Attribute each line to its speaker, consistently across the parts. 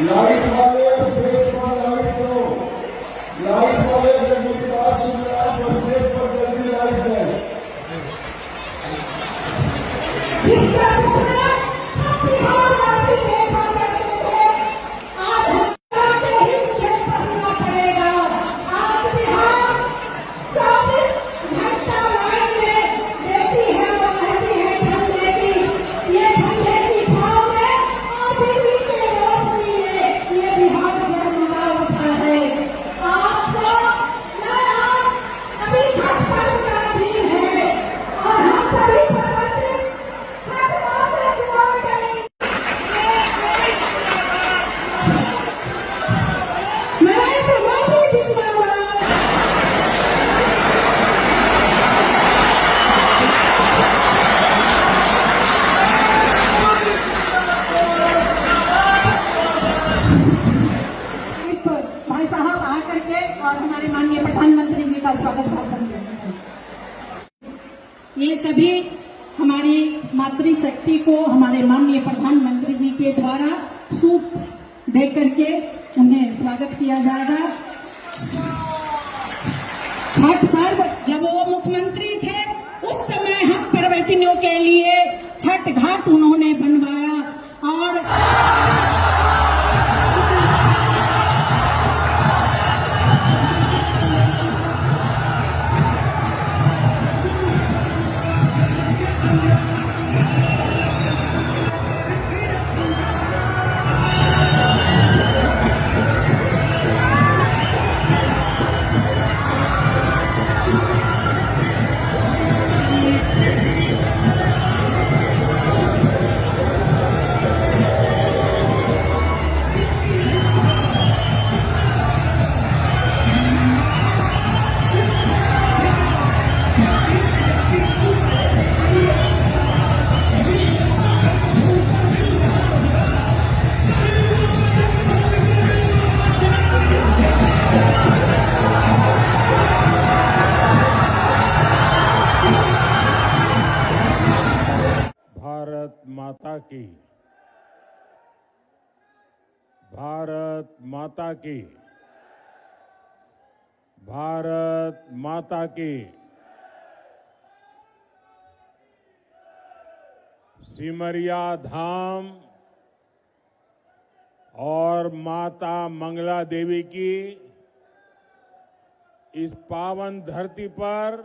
Speaker 1: Light वाले stage पर light दो। लाइट वाले जब मेरी बात सुन रहे हैं तो स्टेज पर जल्दी लाइट दें।
Speaker 2: जिसका सपना हम बिहारवासी देखा करते थे, आज हमरा के ही मुझे पढ़ना पड़ेगा। आज बिहार 24 घंटा लाइन में देती है और रहती है ठंडे की। ये ठंडे की छांव में और बिजली के रोशनी में ये बिहार जगमगा उठा है। आपको मैं आज अभी छठ पर्व का दिन है और हम सभी प्रबंधित भाई साहब आकर के और हमारे माननीय प्रधानमंत्री जी का स्वागत भाषण देंगे। ये सभी हमारी मातृशक्ति को हमारे माननीय प्रधानमंत्री जी के द्वारा सूप दे करके उन्हें स्वागत किया जाएगा। छठ पर्व जब वो मुख्यमंत्री थे उस समय हम पर्वतियों के लिए छठ घाट उन्होंने बनवाया और
Speaker 3: भारत माता की, भारत माता की, भारत माता की। सिमरिया धाम और माता मंगला देवी की इस पावन धरती पर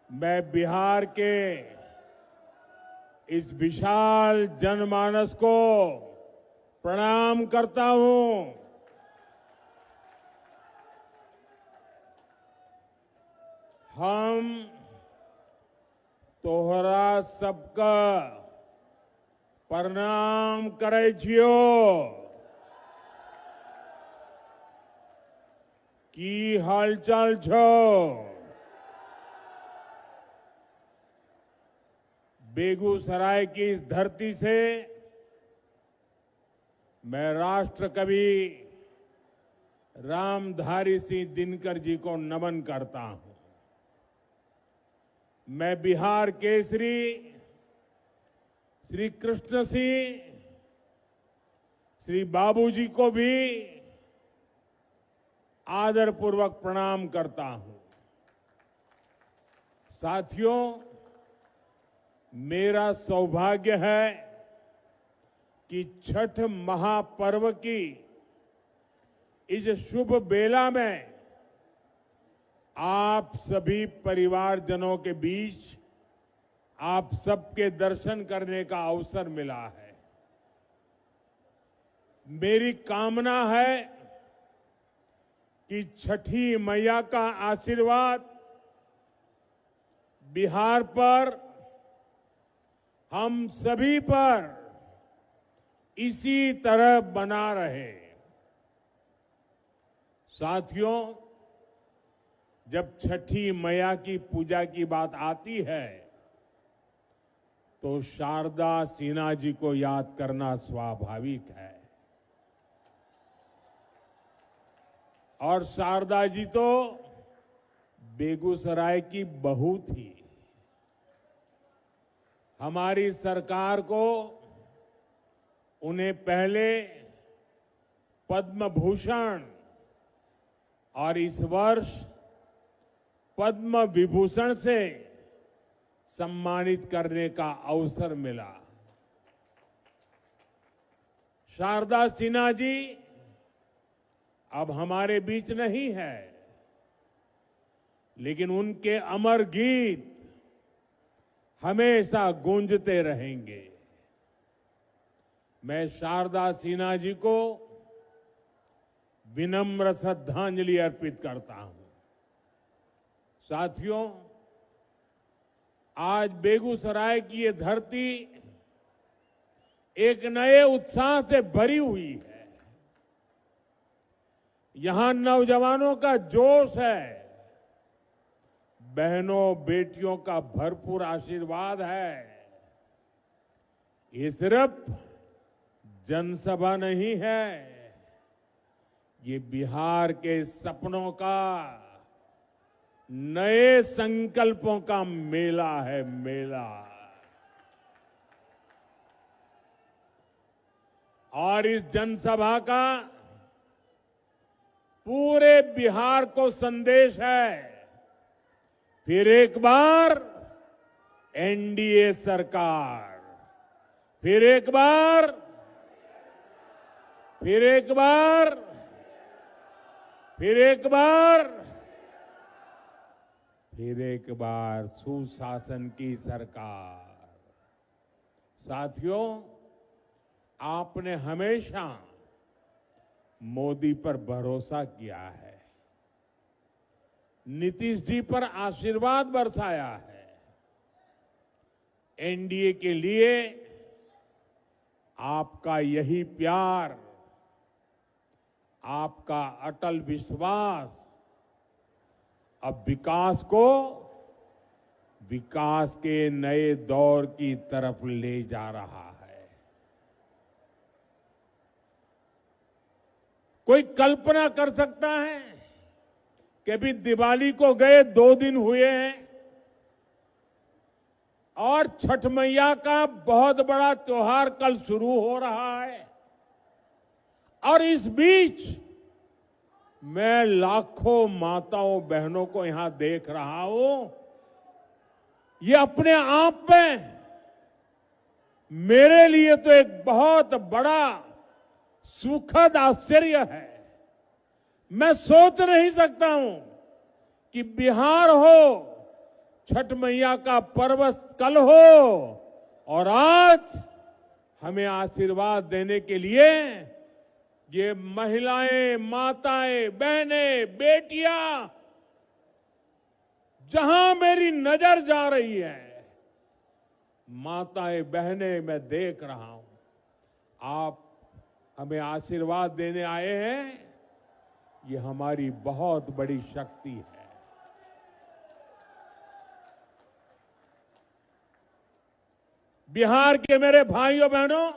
Speaker 3: मैं बिहार के इस विशाल जनमानस को प्रणाम करता हूं। हम तोहरा सबका प्रणाम करे छियो। की हालचाल छो? बेगूसराय की इस धरती से मैं राष्ट्र कवि रामधारी सिंह दिनकर जी को नमन करता हूं। मैं बिहार केसरी श्री कृष्ण सिंह श्री बाबूजी को भी आदरपूर्वक प्रणाम करता हूं। साथियों, मेरा सौभाग्य है कि छठ महापर्व की इस शुभ बेला में आप सभी परिवारजनों के बीच आप सबके दर्शन करने का अवसर मिला है। मेरी कामना है कि छठी मैया का आशीर्वाद बिहार पर, हम सभी पर इसी तरह बना रहे। साथियों, जब छठी मैया की पूजा की बात आती है तो शारदा सिन्हा जी को याद करना स्वाभाविक है। और शारदा जी तो बेगूसराय की बहू थी। हमारी सरकार को उन्हें पहले पद्म भूषण और इस वर्ष पद्म विभूषण से सम्मानित करने का अवसर मिला। शारदा सिन्हा जी अब हमारे बीच नहीं है, लेकिन उनके अमर गीत हमेशा गूंजते रहेंगे। मैं शारदा सिन्हा जी को विनम्र श्रद्धांजलि अर्पित करता हूं। साथियों, आज बेगूसराय की ये धरती एक नए उत्साह से भरी हुई है। यहां नौजवानों का जोश है, बहनों बेटियों का भरपूर आशीर्वाद है। ये सिर्फ जनसभा नहीं है, ये बिहार के सपनों का, नए संकल्पों का मेला है, मेला। और इस जनसभा का पूरे बिहार को संदेश है, फिर एक बार एनडीए सरकार, फिर एक बार, फिर एक बार, फिर एक बार, फिर एक बार सुशासन की सरकार। साथियों, आपने हमेशा मोदी पर भरोसा किया है, नीतीश जी पर आशीर्वाद बरसाया है। एनडीए के लिए आपका यही प्यार, आपका अटल विश्वास अब विकास को विकास के नए दौर की तरफ ले जा रहा है। कोई कल्पना कर सकता है कि अभी दिवाली को गए 2 दिन हुए हैं और छठ मैया का बहुत बड़ा त्योहार कल शुरू हो रहा है, और इस बीच मैं लाखों माताओं बहनों को यहां देख रहा हूं। ये अपने आप में मेरे लिए तो एक बहुत बड़ा सुखद आश्चर्य है। मैं सोच नहीं सकता हूं कि बिहार हो, छठ मैया का पर्व कल हो, और आज हमें आशीर्वाद देने के लिए ये महिलाएं, माताएं, बहनें, बेटियां, जहां मेरी नजर जा रही है, माताएं, बहनें मैं देख रहा हूं। आप हमें आशीर्वाद देने आए हैं, ये हमारी बहुत बड़ी शक्ति है। बिहार के मेरे भाइयों बहनों,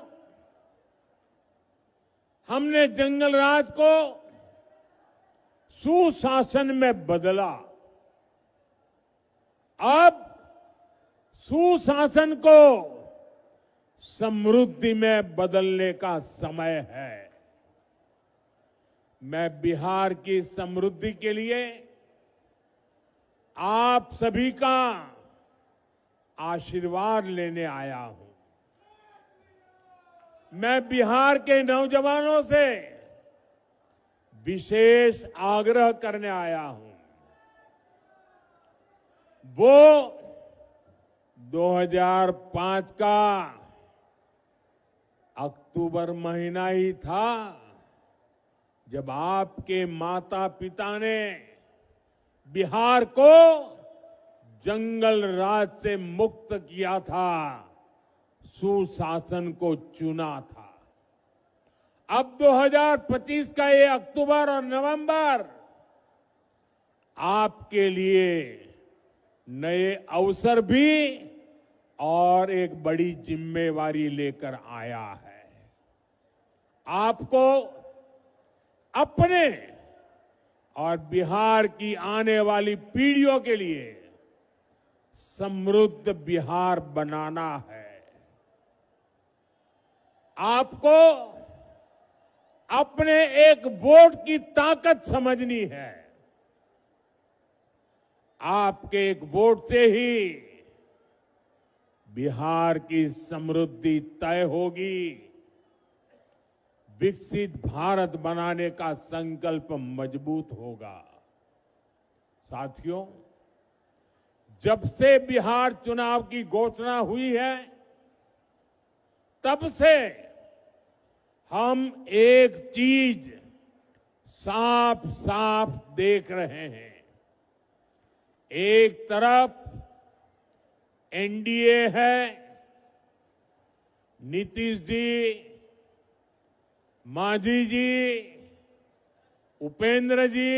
Speaker 3: हमने जंगल राज को सुशासन में बदला। अब सुशासन को समृद्धि में बदलने का समय है। मैं बिहार की समृद्धि के लिए आप सभी का आशीर्वाद लेने आया हूं। मैं बिहार के नौजवानों से विशेष आग्रह करने आया हूं। वो 2005 का अक्टूबर महीना ही था जब आपके माता पिता ने बिहार को जंगल राज से मुक्त किया था, सुशासन को चुना था। अब 2025 का ये अक्टूबर और नवंबर आपके लिए नए अवसर भी और एक बड़ी जिम्मेवारी लेकर आया है। आपको अपने और बिहार की आने वाली पीढ़ियों के लिए समृद्ध बिहार बनाना है। आपको अपने एक वोट की ताकत समझनी है। आपके एक वोट से ही बिहार की समृद्धि तय होगी। विकसित भारत बनाने का संकल्प मजबूत होगा। साथियों, जब से बिहार चुनाव की घोषणा हुई है, तब से हम एक चीज साफ साफ देख रहे हैं। एक तरफ एनडीए है, नीतीश जी, मांझी जी, उपेंद्र जी,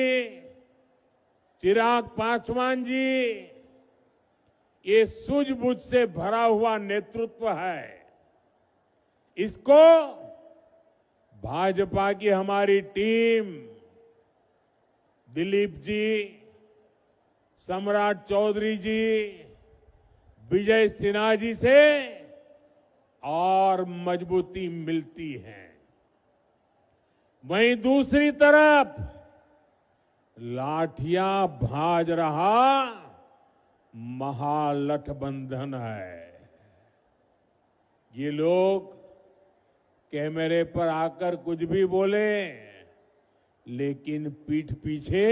Speaker 3: चिराग पासवान जी, ये सूझबूझ से भरा हुआ नेतृत्व है। इसको भाजपा की हमारी टीम, दिलीप जी, सम्राट चौधरी जी, विजय सिन्हा जी से और मजबूती मिलती है। वहीं दूसरी तरफ लाठियां भाज रहा महागठबंधन है। ये लोग कैमरे पर आकर कुछ भी बोले, लेकिन पीठ पीछे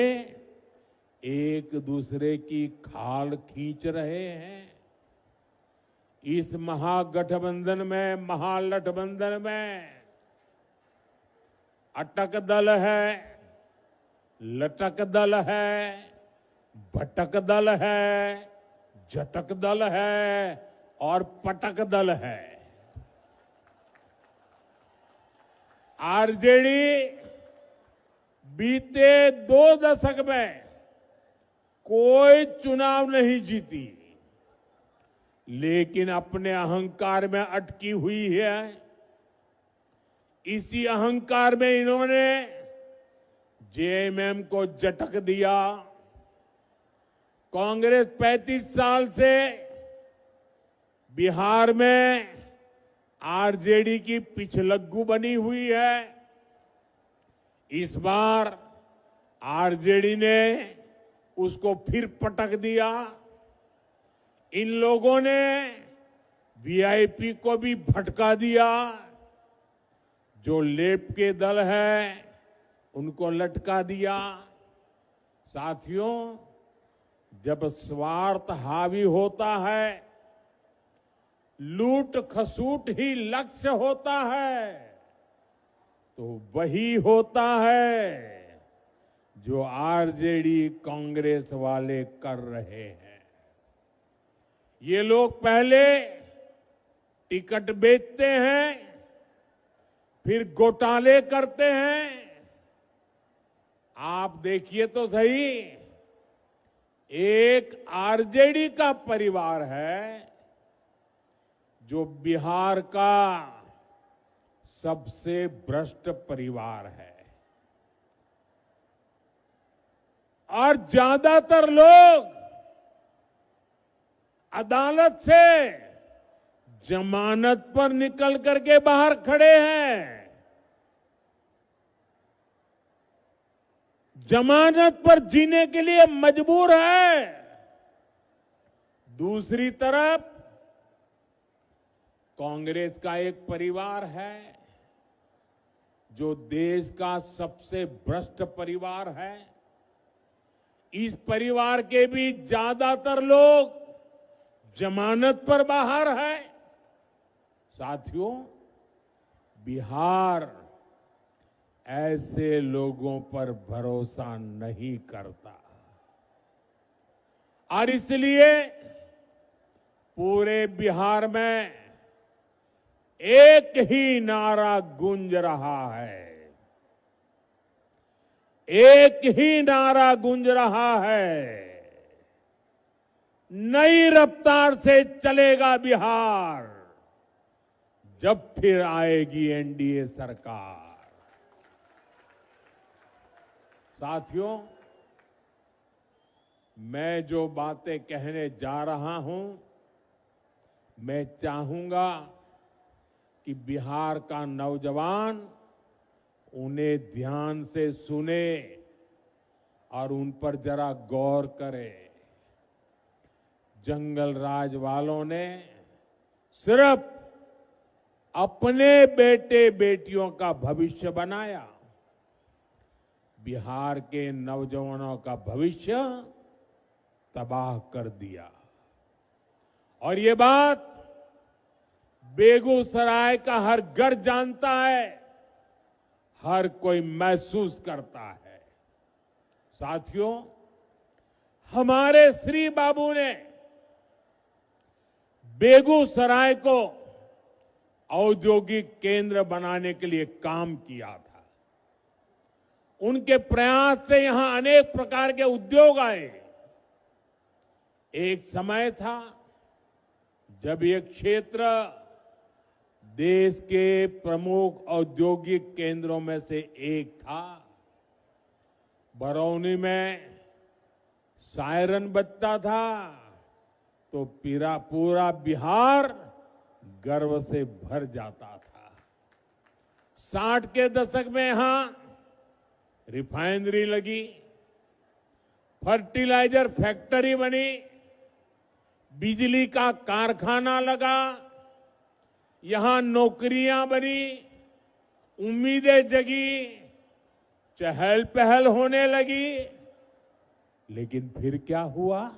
Speaker 3: एक दूसरे की खाल खींच रहे हैं। इस महागठबंधन में अटक दल है, लटक दल है, भटक दल है, झटक दल है और पटक दल है। आरजेडी बीते 2 दशक में कोई चुनाव नहीं जीती, लेकिन अपने अहंकार में अटकी हुई है। इसी अहंकार में इन्होंने जेएमएम को झटक दिया। कांग्रेस 35 साल से बिहार में आरजेडी की पिछलग्गू बनी हुई है। इस बार आरजेडी ने उसको फिर पटक दिया। इन लोगों ने वीआईपी को भी भटका दिया। जो लेफ्ट के दल है उनको लटका दिया। साथियों, जब स्वार्थ हावी होता है, लूट खसूट ही लक्ष्य होता है, तो वही होता है जो आरजेडी कांग्रेस वाले कर रहे हैं। ये लोग पहले टिकट बेचते हैं, फिर घोटाले करते हैं। आप देखिए तो सही, एक आरजेडी का परिवार है जो बिहार का सबसे भ्रष्ट परिवार है। और ज्यादातर लोग अदालत से जमानत पर निकल करके बाहर खड़े हैं। जमानत पर जीने के लिए मजबूर है। दूसरी तरफ कांग्रेस का एक परिवार है जो देश का सबसे भ्रष्ट परिवार है। इस परिवार के भी ज्यादातर लोग जमानत पर बाहर है। साथियों, बिहार ऐसे लोगों पर भरोसा नहीं करता और इसलिए पूरे बिहार में एक ही नारा गूंज रहा है। एक ही नारा गूंज रहा है, नई रफ्तार से चलेगा बिहार जब फिर आएगी एनडीए सरकार। साथियों, मैं जो बातें कहने जा रहा हूं, मैं चाहूंगा कि बिहार का नौजवान उन्हें ध्यान से सुने और उन पर जरा गौर करे। जंगल राज वालों ने सिर्फ अपने बेटे बेटियों का भविष्य बनाया, बिहार के नौजवानों का भविष्य तबाह कर दिया। और ये बात बेगूसराय का हर घर जानता है, हर कोई महसूस करता है। साथियों, हमारे श्री बाबू ने बेगूसराय को औद्योगिक केंद्र बनाने के लिए काम किया था। उनके प्रयास से यहां अनेक प्रकार के उद्योग आए। एक समय था जब ये क्षेत्र देश के प्रमुख औद्योगिक केंद्रों में से एक था। बरौनी में सायरन बजता था तो पूरा बिहार गर्व से भर जाता था। 60 के दशक में यहां रिफाइनरी लगी, फर्टिलाइजर फैक्ट्री बनी, बिजली का कारखाना लगा, यहां नौकरियां बनी, उम्मीदें जगी, चहल पहल होने लगी। लेकिन फिर क्या हुआ?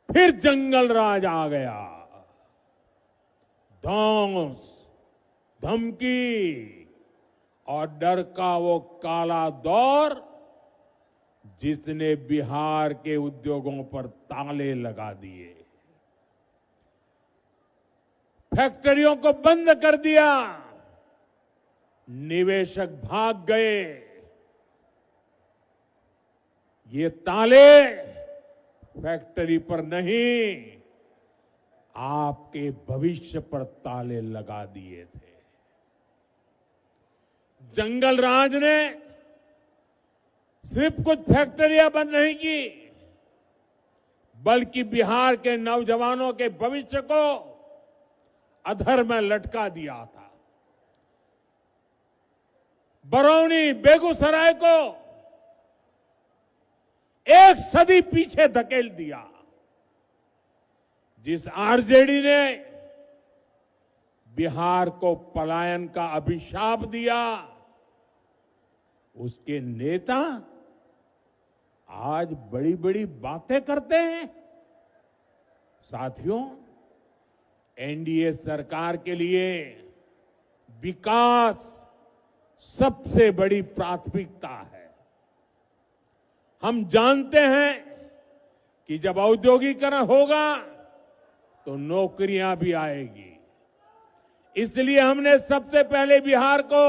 Speaker 3: फिर जंगल राज आ गया। धौंस, धमकी और डर का वो काला दौर जिसने बिहार के उद्योगों पर ताले लगा दिए, फैक्ट्रियों को बंद कर दिया, निवेशक भाग गए। ये ताले फैक्ट्री पर नहीं, आपके भविष्य पर ताले लगा दिए थे। जंगल राज ने सिर्फ कुछ फैक्ट्रियां बंद नहीं की, बल्कि बिहार के नौजवानों के भविष्य को अधर में लटका दिया था। बरौनी, बेगूसराय को एक सदी पीछे धकेल दिया। जिस आरजेडी ने बिहार को पलायन का अभिशाप दिया, उसके नेता आज बड़ी बड़ी बातें करते हैं। साथियों, एनडीए सरकार के लिए विकास सबसे बड़ी प्राथमिकता है। हम जानते हैं कि जब औद्योगिकरण होगा तो नौकरियां भी आएगी। इसलिए हमने सबसे पहले बिहार को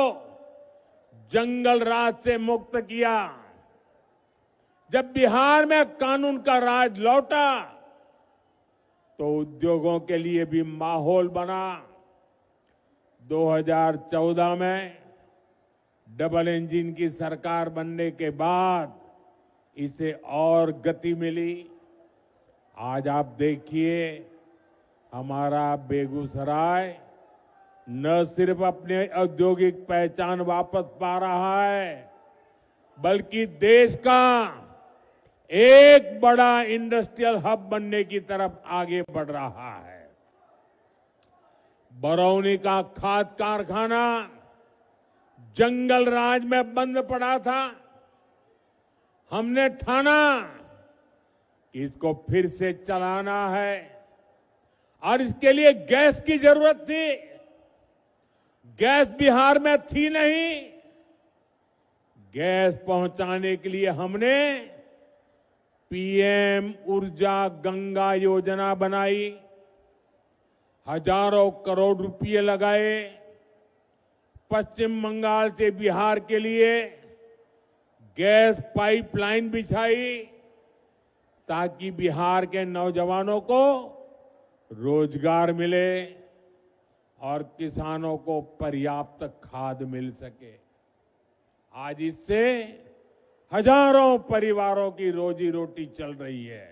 Speaker 3: जंगल राज से मुक्त किया। जब बिहार में कानून का राज लौटा तो उद्योगों के लिए भी माहौल बना। 2014 में डबल इंजन की सरकार बनने के बाद इसे और गति मिली। आज आप देखिए, हमारा बेगूसराय न सिर्फ अपने औद्योगिक पहचान वापस पा रहा है, बल्कि देश का एक बड़ा इंडस्ट्रियल हब बनने की तरफ आगे बढ़ रहा है। बरौनी का खाद कारखाना जंगल राज में बंद पड़ा था। हमने ठाना कि इसको फिर से चलाना है और इसके लिए गैस की जरूरत थी। गैस बिहार में थी नहीं। गैस पहुंचाने के लिए हमने पीएम ऊर्जा गंगा योजना बनाई, हजारों करोड़ रुपए लगाए। पश्चिम बंगाल से बिहार के लिए गैस पाइपलाइन बिछाई ताकि बिहार के नौजवानों को रोजगार मिले और किसानों को पर्याप्त खाद मिल सके। आज इससे हजारों परिवारों की रोजी रोटी चल रही है।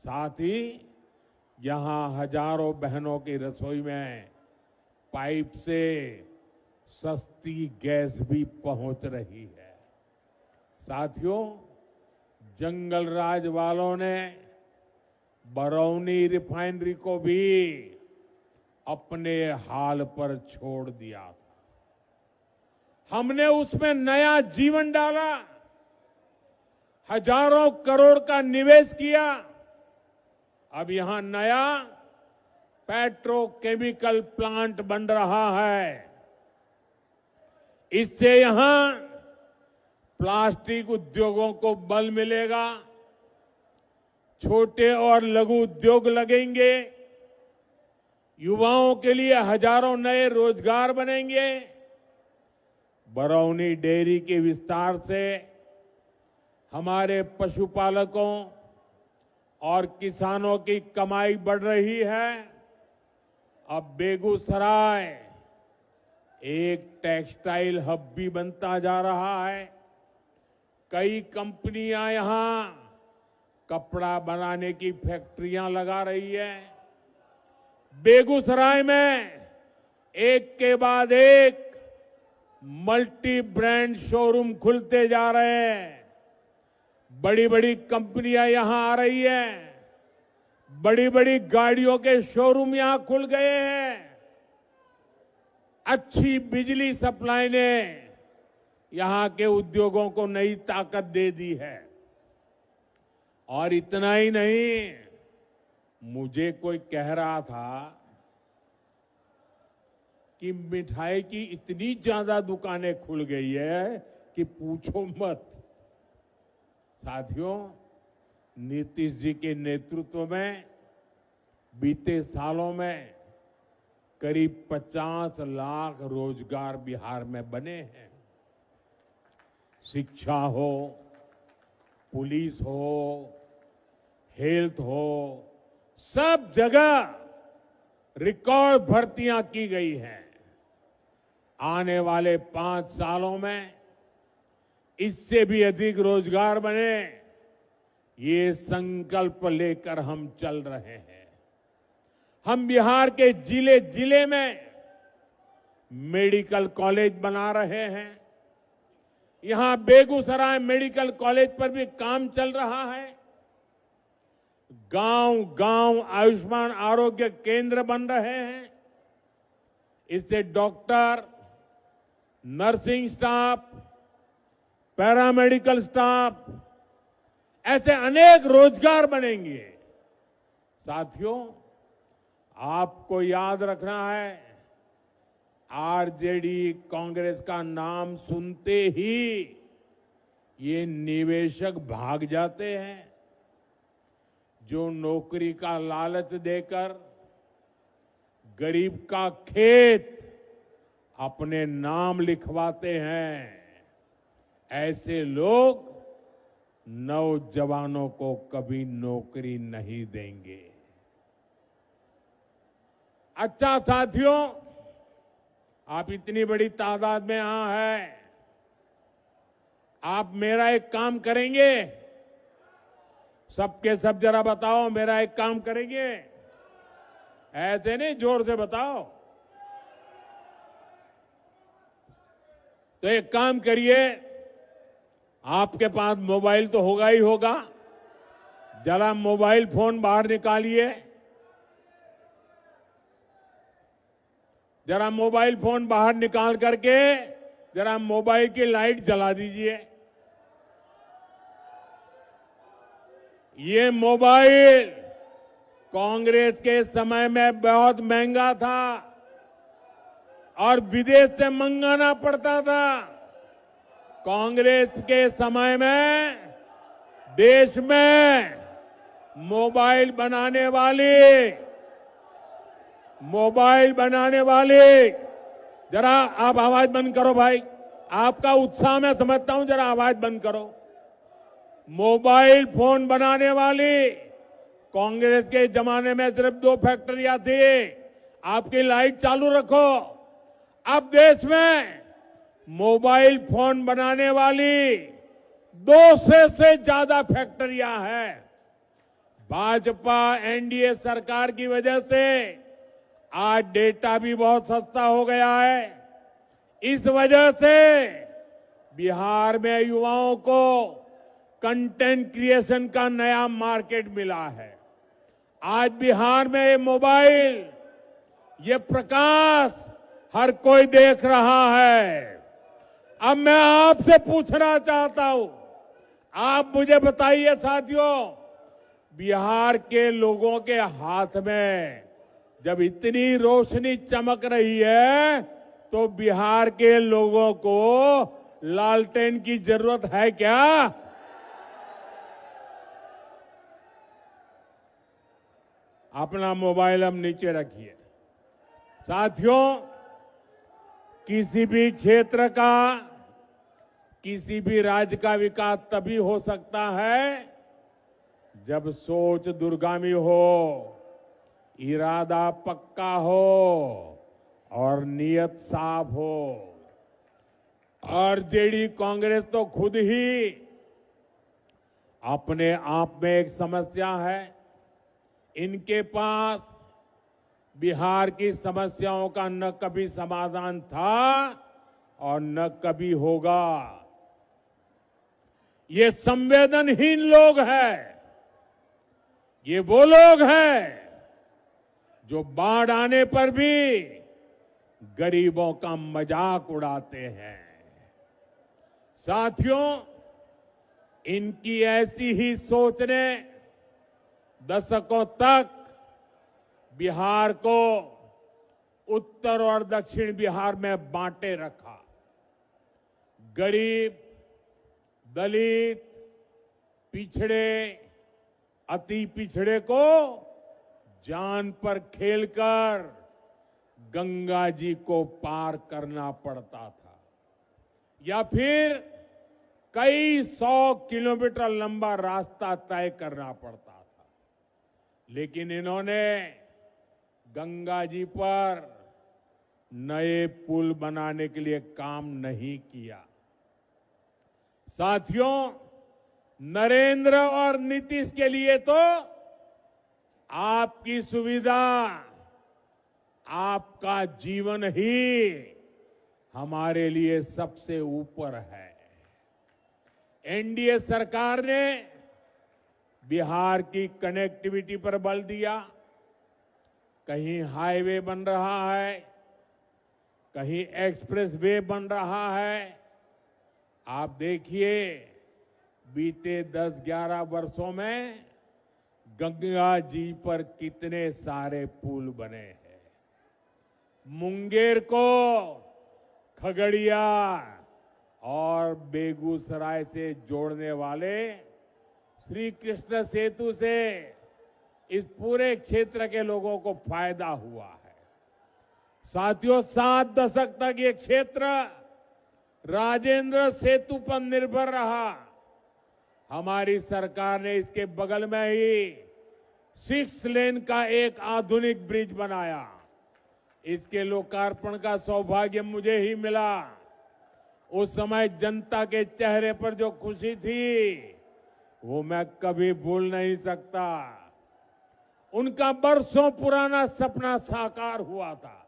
Speaker 3: साथ ही यहां हजारों बहनों की रसोई में पाइप से सस्ती गैस भी पहुंच रही है। साथियों, जंगल राज वालों ने बरौनी रिफाइनरी को भी अपने हाल पर छोड़ दिया था। हमने उसमें नया जीवन डाला, हजारों करोड़ का निवेश किया। अब यहां नया पेट्रोकेमिकल प्लांट बन रहा है। इससे यहां प्लास्टिक उद्योगों को बल मिलेगा, छोटे और लघु उद्योग लगेंगे, युवाओं के लिए हजारों नए रोजगार बनेंगे। बरौनी डेयरी के विस्तार से हमारे पशुपालकों और किसानों की कमाई बढ़ रही है। अब बेगूसराय एक टेक्सटाइल हब भी बनता जा रहा है। कई कंपनियां यहां कपड़ा बनाने की फैक्ट्रियां लगा रही है। बेगूसराय में एक के बाद एक मल्टी ब्रांड शोरूम खुलते जा रहे हैं। बड़ी बड़ी कंपनियां यहां आ रही है। बड़ी बड़ी गाड़ियों के शोरूम यहां खुल गए हैं। अच्छी बिजली सप्लाई ने यहां के उद्योगों को नई ताकत दे दी है। और इतना ही नहीं, मुझे कोई कह रहा था कि मिठाई की इतनी ज्यादा दुकानें खुल गई है कि पूछो मत। साथियों, नीतीश जी के नेतृत्व में बीते सालों में करीब 50 लाख रोजगार बिहार में बने हैं। शिक्षा हो, पुलिस हो, हेल्थ हो, सब जगह रिकॉर्ड भर्तियां की गई हैं। आने वाले 5 सालों में इससे भी अधिक रोजगार बने, ये संकल्प लेकर हम चल रहे हैं। हम बिहार के जिले जिले में मेडिकल कॉलेज बना रहे हैं। यहां बेगूसराय मेडिकल कॉलेज पर भी काम चल रहा है। गांव गांव आयुष्मान आरोग्य केंद्र बन रहे हैं। इससे doctor, nursing staff, paramedical staff, ऐसे अनेक रोजगार बनेंगे। साथियों, आपको याद रखना है, आरजेडी कांग्रेस का नाम सुनते ही ये निवेशक भाग जाते हैं। जो नौकरी का लालच देकर गरीब का खेत अपने नाम लिखवाते हैं, ऐसे लोग नौजवानों को कभी नौकरी नहीं देंगे। अच्छा साथियों, आप इतनी बड़ी तादाद में यहां हैं, आप मेरा एक काम करेंगे? सबके सब जरा बताओ, मेरा एक काम करेंगे? ऐसे नहीं, जोर से बताओ। तो एक काम करिए, आपके पास मोबाइल तो होगा ही होगा, जरा मोबाइल फोन बाहर निकालिए। जरा मोबाइल फोन बाहर निकाल करके जरा मोबाइल की लाइट जला दीजिए। ये मोबाइल कांग्रेस के समय में बहुत महंगा था और विदेश से मंगाना पड़ता था। कांग्रेस के समय में देश में मोबाइल बनाने वाले, जरा आप आवाज बंद करो भाई, आपका उत्साह मैं समझता हूं, जरा आवाज बंद करो। मोबाइल फोन बनाने वाली कांग्रेस के जमाने में सिर्फ 2 फैक्ट्रियां थी। आपकी लाइट चालू रखो। अब देश में मोबाइल फोन बनाने वाली 200 से ज्यादा फैक्ट्रियां हैं। भाजपा एनडीए सरकार की वजह से आज डेटा भी बहुत सस्ता हो गया है। इस वजह से बिहार में युवाओं को कंटेंट क्रिएशन का नया मार्केट मिला है। आज बिहार में ये मोबाइल, ये प्रकाश हर कोई देख रहा है। अब मैं आपसे पूछना चाहता हूं, आप मुझे बताइए साथियों, बिहार के लोगों के हाथ में जब इतनी रोशनी चमक रही है तो बिहार के लोगों को लालटेन की जरूरत है क्या? अपना मोबाइल अब नीचे रखिए। साथियों, किसी भी क्षेत्र का, किसी भी राज्य का विकास तभी हो सकता है जब सोच दूरगामी हो, इरादा पक्का हो और नीयत साफ हो। आरजेडी कांग्रेस तो खुद ही अपने आप में एक समस्या है। इनके पास बिहार की समस्याओं का न कभी समाधान था और न कभी होगा। ये संवेदनहीन लोग हैं। ये वो लोग हैं जो बाढ़ आने पर भी गरीबों का मजाक उड़ाते हैं। साथियों, इनकी ऐसी ही सोच ने दशकों तक बिहार को उत्तर और दक्षिण बिहार में बांटे रखा। गरीब, दलित, पिछड़े, अति पिछड़े को जान पर खेलकर गंगा जी को पार करना पड़ता था या फिर कई 100 किलोमीटर लंबा रास्ता तय करना पड़ता था। लेकिन इन्होंने गंगा जी पर नए पुल बनाने के लिए काम नहीं किया। साथियों, नरेंद्र और नीतीश के लिए तो आपकी सुविधा, आपका जीवन ही हमारे लिए सबसे ऊपर है। एनडीए सरकार ने बिहार की कनेक्टिविटी पर बल दिया। कहीं हाईवे बन रहा है, कहीं एक्सप्रेस वे बन रहा है। आप देखिए, बीते 10-11 वर्षों में गंगा जी पर कितने सारे पुल बने हैं। मुंगेर को खगड़िया और बेगूसराय से जोड़ने वाले श्री कृष्ण सेतु से इस पूरे क्षेत्र के लोगों को फायदा हुआ है। साथियों, 7 दशक तक ये क्षेत्र राजेंद्र सेतु पर निर्भर रहा। हमारी सरकार ने इसके बगल में ही 6 लेन का एक आधुनिक ब्रिज बनाया। इसके लोकार्पण का सौभाग्य मुझे ही मिला। उस समय जनता के चेहरे पर जो खुशी थी वो मैं कभी भूल नहीं सकता। उनका बरसों पुराना सपना साकार हुआ था।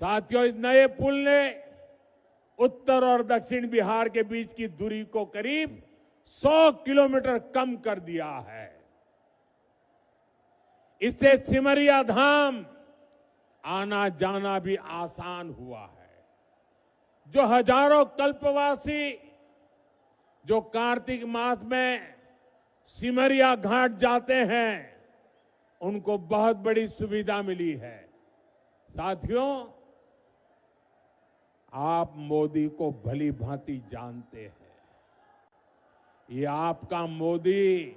Speaker 3: साथियों, इस नए पुल ने उत्तर और दक्षिण बिहार के बीच की दूरी को करीब 100 किलोमीटर कम कर दिया है। इससे सिमरिया धाम आना जाना भी आसान हुआ है। जो हजारों कल्पवासी जो कार्तिक मास में सिमरिया घाट जाते हैं, उनको बहुत बड़ी सुविधा मिली है। साथियों, आप मोदी को भली भांति जानते हैं। ये आपका मोदी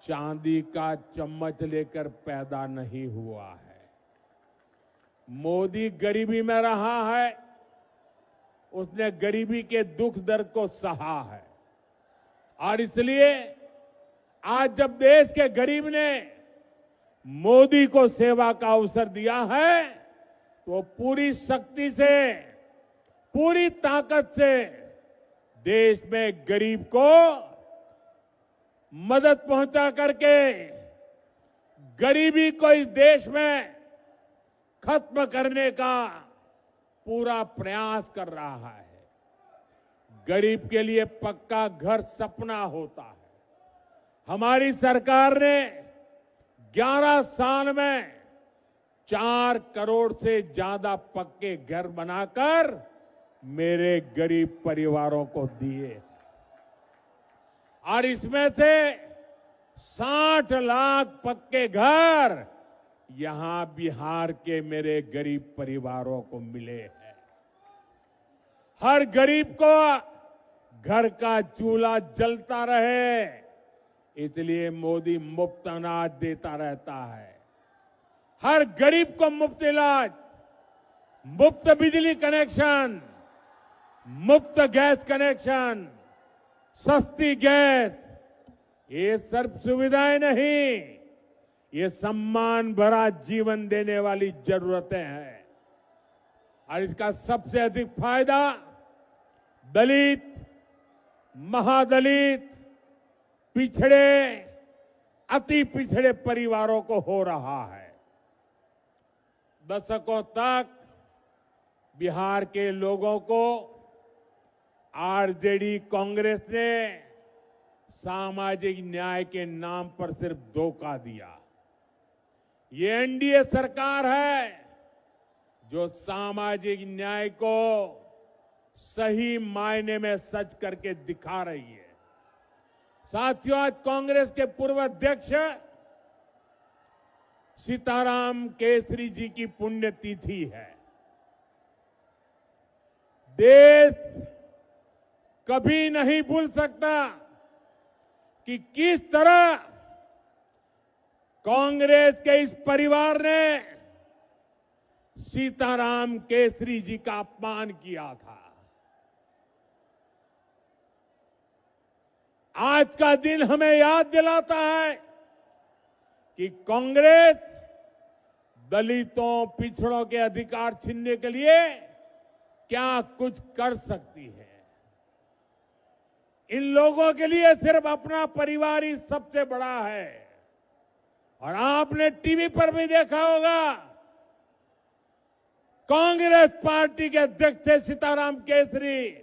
Speaker 3: चांदी का चम्मच लेकर पैदा नहीं हुआ है। मोदी गरीबी में रहा है। उसने गरीबी के दुख दर्द को सहा है और इसलिए आज जब देश के गरीब ने मोदी को सेवा का अवसर दिया है तो वो पूरी शक्ति से, पूरी ताकत से देश में गरीब को मदद पहुंचा करके गरीबी को इस देश में खत्म करने का पूरा प्रयास कर रहा है। गरीब के लिए पक्का घर सपना होता है। हमारी सरकार ने 11 साल में 4 करोड़ से ज्यादा पक्के घर बनाकर मेरे गरीब परिवारों को दिए और इसमें से 60 लाख पक्के घर यहां बिहार के मेरे गरीब परिवारों को मिले हैं। हर गरीब को घर का चूल्हा जलता रहे, इसलिए मोदी मुफ्त अनाज देता रहता है। हर गरीब को मुफ्त इलाज, मुफ्त बिजली कनेक्शन, मुफ्त गैस कनेक्शन, सस्ती गैस, ये सब सुविधाएं नहीं, ये सम्मान भरा जीवन देने वाली जरूरतें हैं। और इसका सबसे अधिक फायदा दलित, महादलित, पिछड़े, अति पिछड़े परिवारों को हो रहा है। दशकों तक बिहार के लोगों को आरजेडी कांग्रेस ने सामाजिक न्याय के नाम पर सिर्फ धोखा दिया। ये एनडीए सरकार है जो सामाजिक न्याय को सही मायने में सच करके दिखा रही है। साथियों, आज कांग्रेस के पूर्व अध्यक्ष सीताराम केसरी जी की पुण्यतिथि है। देश कभी नहीं भूल सकता कि किस तरह कांग्रेस के इस परिवार ने सीताराम केसरी जी का अपमान किया था। आज का दिन हमें याद दिलाता है कि कांग्रेस दलितों, पिछड़ों के अधिकार छीनने के लिए क्या कुछ कर सकती है। इन लोगों के लिए सिर्फ अपना परिवार ही सबसे बड़ा है। और आपने टीवी पर भी देखा होगा, कांग्रेस पार्टी के अध्यक्ष थे सीताराम केसरी,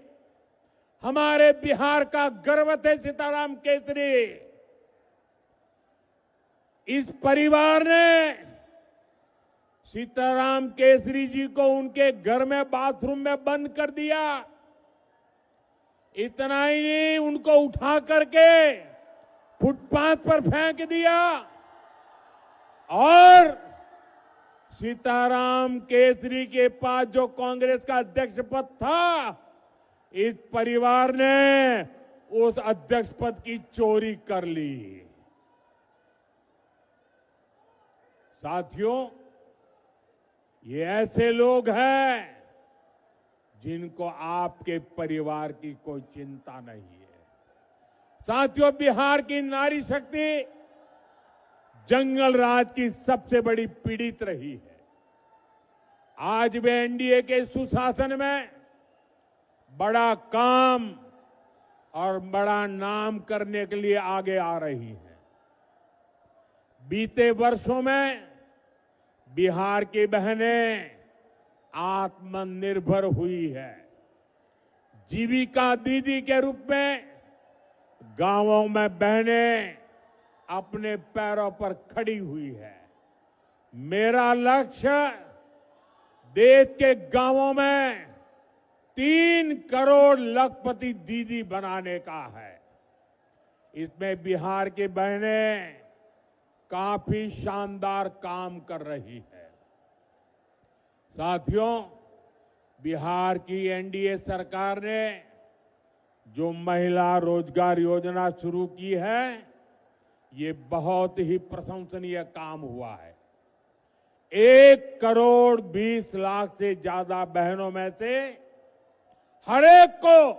Speaker 3: हमारे बिहार का गर्व थे सीताराम केसरी। इस परिवार ने सीताराम केसरी जी को उनके घर में बाथरूम में बंद कर दिया। इतना ही नहीं, उनको उठा करके फुटपाथ पर फेंक दिया और सीताराम केसरी के पास जो कांग्रेस का अध्यक्ष पद था, इस परिवार ने उस अध्यक्ष पद की चोरी कर ली। साथियों, ये ऐसे लोग हैं जिनको आपके परिवार की कोई चिंता नहीं है। साथियों, बिहार की नारी शक्ति जंगल राज की सबसे बड़ी पीड़ित रही है। आज वे एनडीए के सुशासन में बड़ा काम और बड़ा नाम करने के लिए आगे आ रही है। बीते वर्षों में बिहार की बहनें आत्मनिर्भर हुई है। जीविका दीदी के रूप में गांवों में बहनें अपने पैरों पर खड़ी हुई है। मेरा लक्ष्य देश के गांवों में 3 करोड़ लखपति दीदी बनाने का है। इसमें बिहार की बहनें काफी शानदार काम कर रही है। साथियों, बिहार की एनडीए सरकार ने जो महिला रोजगार योजना शुरू की है, ये बहुत ही प्रशंसनीय काम हुआ है। 1 करोड़ 20 लाख से ज्यादा बहनों में से हर एक को